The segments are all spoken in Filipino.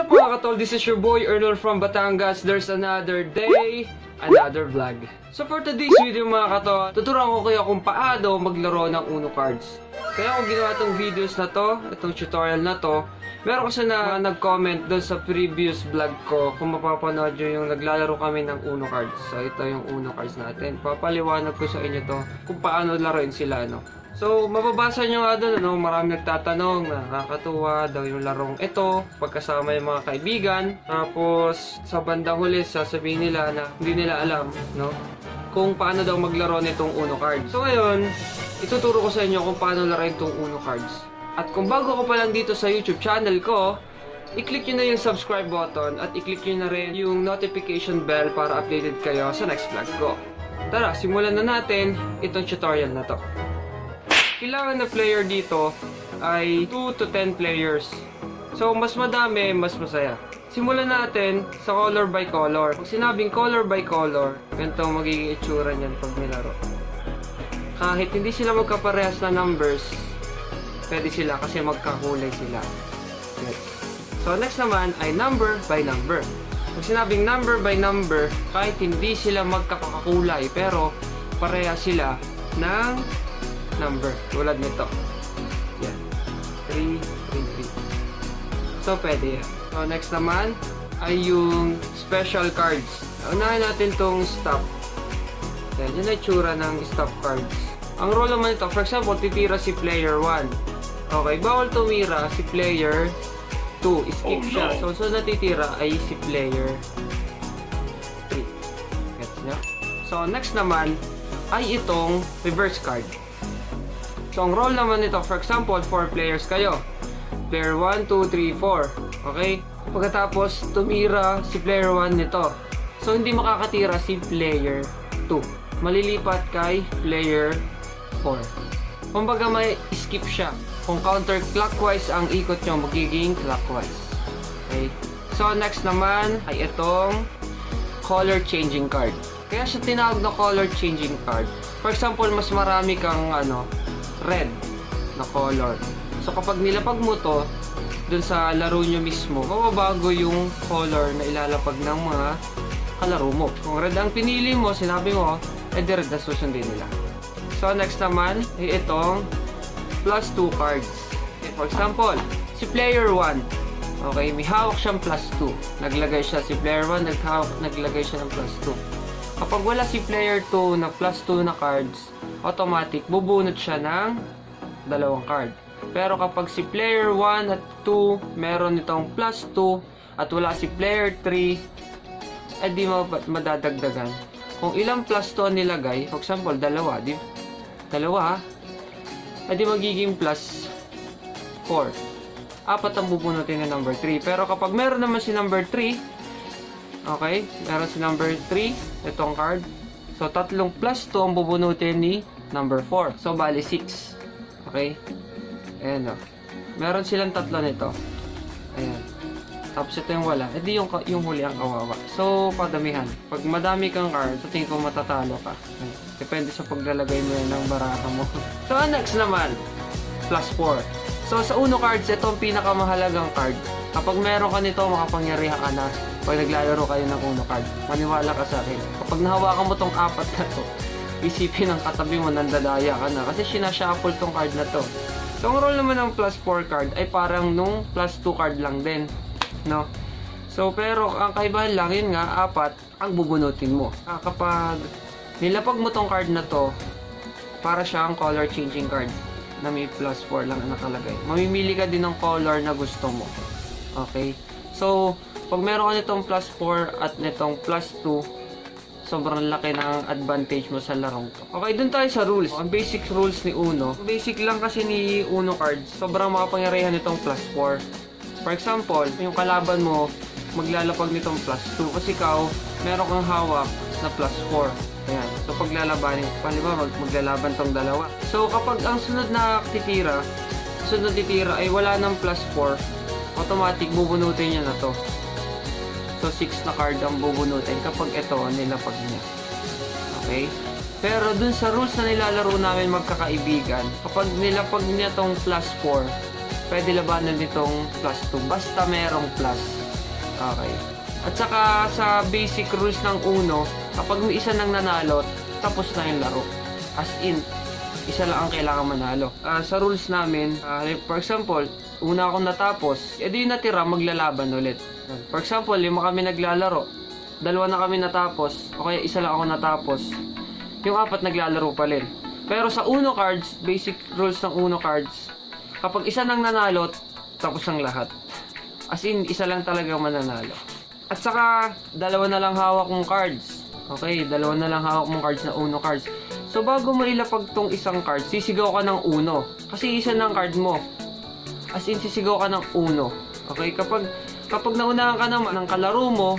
What's up mga katol? This is your boy Ernol from Batangas. There's another day, another vlog. So for today's video mga katol, tuturuan ko kayo kung paano maglaro ng Uno cards. Kaya ako ginawa itong videos na to, itong tutorial na to. Meron kasi na nag-comment doon sa previous vlog ko kung mapapanood nyo yung naglalaro kami ng Uno cards. So ito yung Uno cards natin. Papaliwanag ko sa inyo to kung paano laruin sila, no? So, mababasa nyo nga doon, no? Marami nagtatanong na nakakatuwa daw yung larong ito pagkasama yung mga kaibigan. Tapos, sa bandang huli, sasabihin nila na hindi nila alam, no? Kung paano daw maglaro nitong Uno cards. So, ngayon, ituturo ko sa inyo kung paano laruin itong Uno cards. At kung bago ko pa lang dito sa YouTube channel ko, i-click nyo na yung subscribe button at i-click nyo na rin yung notification bell para updated kayo sa next vlog ko. Tara, simulan na natin itong tutorial na to. Kailangan na player dito ay 2 to 10 players. So, mas madami, mas masaya. Simulan natin sa color by color. Pag sinabing color by color, ganito magiging itsura niyan pag nilaro. Kahit hindi sila magkaparehas na numbers, pwede sila kasi magkakulay sila. Okay. So, next naman ay number by number. Pag sinabing number by number, kahit hindi sila magkakakulay, pero pareha sila ng number, tulad nito. Yan. 3, 3, 3. So, pwede yan. So, next naman ay yung special cards. Unahin natin tong stop. Yan. Yan ay tsura ng stop cards. Ang role naman ito, for example, titira si player 1. Okay, bawal tumira si player 2. Skip siya. So, natitira ay si player 3. Gets nyo? So, next naman ay itong reverse card. So, ang role naman nito, for example, 4 players kayo. Player 1, 2, 3, 4. Okay? Pagkatapos, tumira si player 1 nito. So, hindi makakatira si player 2. Malilipat kay player 4. Kumbaga, may skip siya. Kung counterclockwise ang ikot nyo, magiging clockwise. Okay? So, next naman ay itong color changing card. Kaya siya tinawag na color changing card. For example, mas marami kang red na color. So, kapag nilapag mo to dun sa laro nyo mismo, mababago yung color na ilalapag ng mga kalaro mo. Kung red ang pinili mo, sinabi mo, edi red na susundin nila. So, next naman, ay itong plus 2 cards. Okay, for example, si player 1, okay, may hawak siyang plus 2. Naglagay siya, si player 1, naglagay siya ng plus 2. Kapag wala si player 2 na plus 2 na cards, automatic, bubunot siya ng dalawang card. Pero kapag si player 1 at 2, meron itong plus 2, at wala si player 3, di madadagdagan. Kung ilang plus 2 ang nilagay, for example, dalawa, di magiging plus 4. Apat ang bubunutin ng number 3. Pero kapag meron naman si number 3, okay, meron si number 3, itong card. So, tatlong plus 2 ang bubunutin ni number 4. So, bali 6. Okay? Ayan o. Meron silang tatlo nito. Ayan. Tapos ito yung wala. E di yung huli ang kawawa. So, padamihan. Pag madami kang card, sa tingin ko matatalo ka. Ayan. Depende sa paglalagay mo yan ng baraha mo. So, next naman, plus 4. So, sa Uno cards, ito ang pinakamahalagang card. Kapag meron ka nito, makapangyarihan ka na pag naglalaro kayo ng Uno card. Maniwala ka sa akin. Kapag nahawakan mo tong apat na to, isipin ng katabi mo, nandadaya ka na. Kasi sinashuffle tong card na to. So, ang role naman ng plus 4 card ay parang nung plus 2 card lang din. No? So, pero ang kaibahan lang, yun nga, apat ang bubunutin mo. Kapag nilapag mo tong card na to, para siyang color changing card na may plus 4 lang nakalagay. Mamimili ka din ng color na gusto mo. Okay? So, pag meron ka nitong plus 4 at nitong plus 2, sobrang laki ng advantage mo sa larong to. Okay, dun tayo sa rules. Ang basic rules ni Uno. Basic lang kasi ni Uno cards. Sobrang makapangyarihan nitong plus 4. For example, yung kalaban mo, maglalapag nitong plus 2. Kasi ikaw, meron kang hawak na plus 4. Ayan. So, paglalabanin, maglalaban tong dalawa. So, kapag ang sunod na titira ay wala ng plus 4, automatic bubunutin niya na to. So, 6 na card ang bubunutin kapag ito nilapag niya. Okay? Pero dun sa rules na nilalaro namin magkakaibigan, kapag nilapag niya tong plus 4, pwede labanan nitong plus 2. Basta merong plus. Okay. At saka sa basic rules ng Uno, kapag may isa nang nanalo, tapos na yung laro. As in, isa lang ang kailangan manalo. Sa rules namin, for example, una akong natapos, edi yung natira, maglalaban ulit. For example, 5 kami naglalaro, 2 na kami natapos, o kaya isa lang ako natapos, yung 4 naglalaro pa rin. Pero sa Uno cards, basic rules ng Uno cards, kapag isa nang nanalo, tapos ang lahat. As in, isa lang talaga mananalo. At saka, 2 na lang hawak mong cards. Okay, 2 na lang hawak mong cards na Uno cards. So, bago mo ilapag tong isang card, sisigaw ka ng Uno. Kasi isa ng card mo. As in, sisigaw ka ng Uno. Okay, kapag naunahan ka naman ng kalaro mo,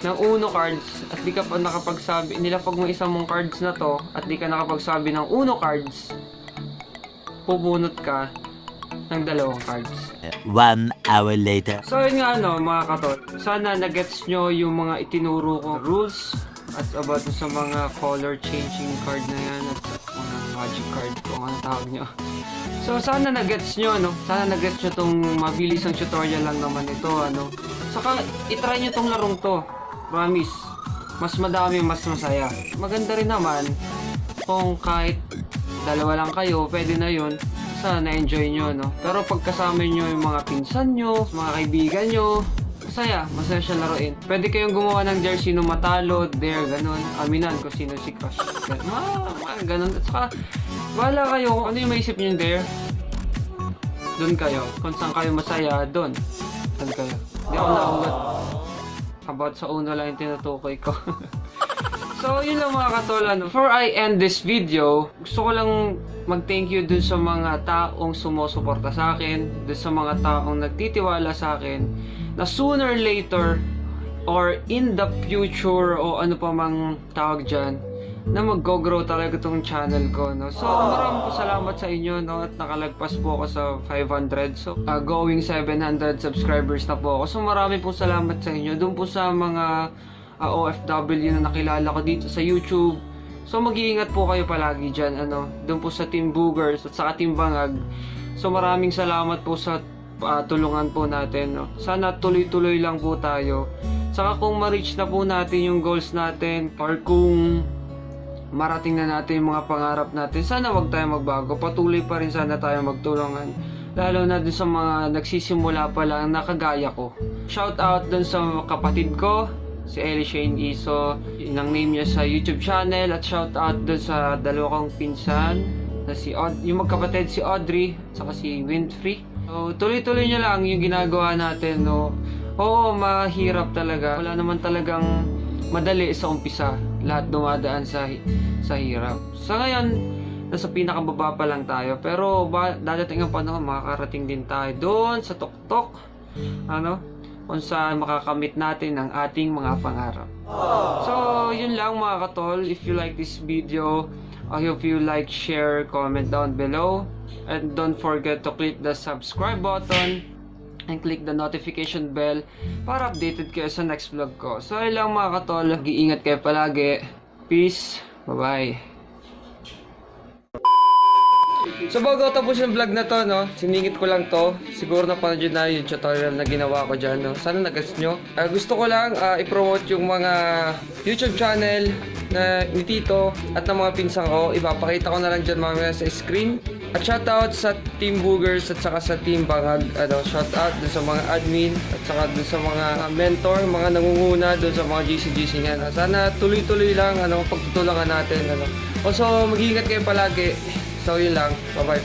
ng Uno cards, at di ka pa nakapagsabi, nilapag mo isang mong cards na to, at di ka nakapagsabi ng Uno cards, pubunot ka ng 2 cards. 1 hour later. So yun nga mga katol, sana nagets nyo yung mga itinuro ko rules at about sa mga color changing card na yan at mga magic card kung ano tawag nyo. So sana nagets nyo, sana nagets nyo tong mabilis ang tutorial lang naman ito, Saka itry nyo tong larong to, promise, mas madami, mas masaya. Maganda rin naman kung kahit 2 lang kayo, pwede na yun. Na-enjoy nyo, Pero pag kasama nyo yung mga pinsan nyo, mga kaibigan nyo, masaya siya laruin. Pwede kayong gumawa ng dare sino matalo, dare, ganun. Aminan kung sino si crush. Ganun. At saka, wala kayo kung ano yung maisip nyo yung dare. Doon kayo. Kung saan kayo masaya, doon kayo. Hindi ako naugat. About sa Uno lang yung tinutukoy ko. So, yun lang mga katol. Before I end this video, gusto ko lang mag-thank you dun sa mga taong sumusuporta sa akin, dun sa mga taong nagtitiwala sa akin, na sooner or later, or in the future, o ano pa mang tawag dyan, na mag-grow talaga tong channel ko, So, maraming po salamat sa inyo, At nakalagpas po ako sa 500. So, going 700 subscribers na po ako. So, maraming po salamat sa inyo. Dun po sa mga OFW na nakilala ko dito sa YouTube. So mag-iingat po kayo palagi dyan, doon po sa Team Boogers at saka Team Bangag. So maraming salamat po sa tulungan po natin, Sana tuloy-tuloy lang po tayo. Saka kung ma-reach na po natin yung goals natin, or kung marating na natin yung mga pangarap natin, sana wag tayo magbago. Patuloy pa rin sana tayo magtulungan. Lalo na dun sa mga nagsisimula pa lang na kagaya ko. Shout out dun sa kapatid ko, si Ellie Shane Iso, yun ang name niya sa YouTube channel. At shout out dun sa 2 kong pinsan na yung magkapatid, si Audrey at saka si Winfrey. So tuloy-tuloy nyo lang yung ginagawa natin, Oo, mahirap talaga. Wala naman talagang madali sa umpisa. Lahat dumadaan sa hirap. Sa ngayon, nasa pinakababa pa lang tayo. Pero dadating ang panahon, makakarating din tayo doon sa tuktok. Kung saan makakamit natin ang ating mga pangarap. So, yun lang mga katol. If you like this video, I hope you like, share, comment down below. And don't forget to click the subscribe button and click the notification bell para updated kayo sa next vlog ko. So, yun lang mga katol. Mag-iingat kayo palagi. Peace. Bye-bye. So bago tapos yung vlog na to, siningit ko lang to. Siguro napanood na yung tutorial na ginawa ko dyan, Sana nag-gets nyo. Gusto ko lang i-promote yung mga YouTube channel na ni Tito at ng mga pinsang ko. Ipapakita ko na lang dyan mamaya sa screen. At shoutout sa Team Boogers at saka sa Team Bangag. Shoutout dun sa mga admin at saka dun sa mga mentor, mga nangunguna dun sa mga GC nga. Sana tuloy-tuloy lang, pagtutulungan natin, Also, mag-iingat kayo palagi. So yun lang. Bye-bye.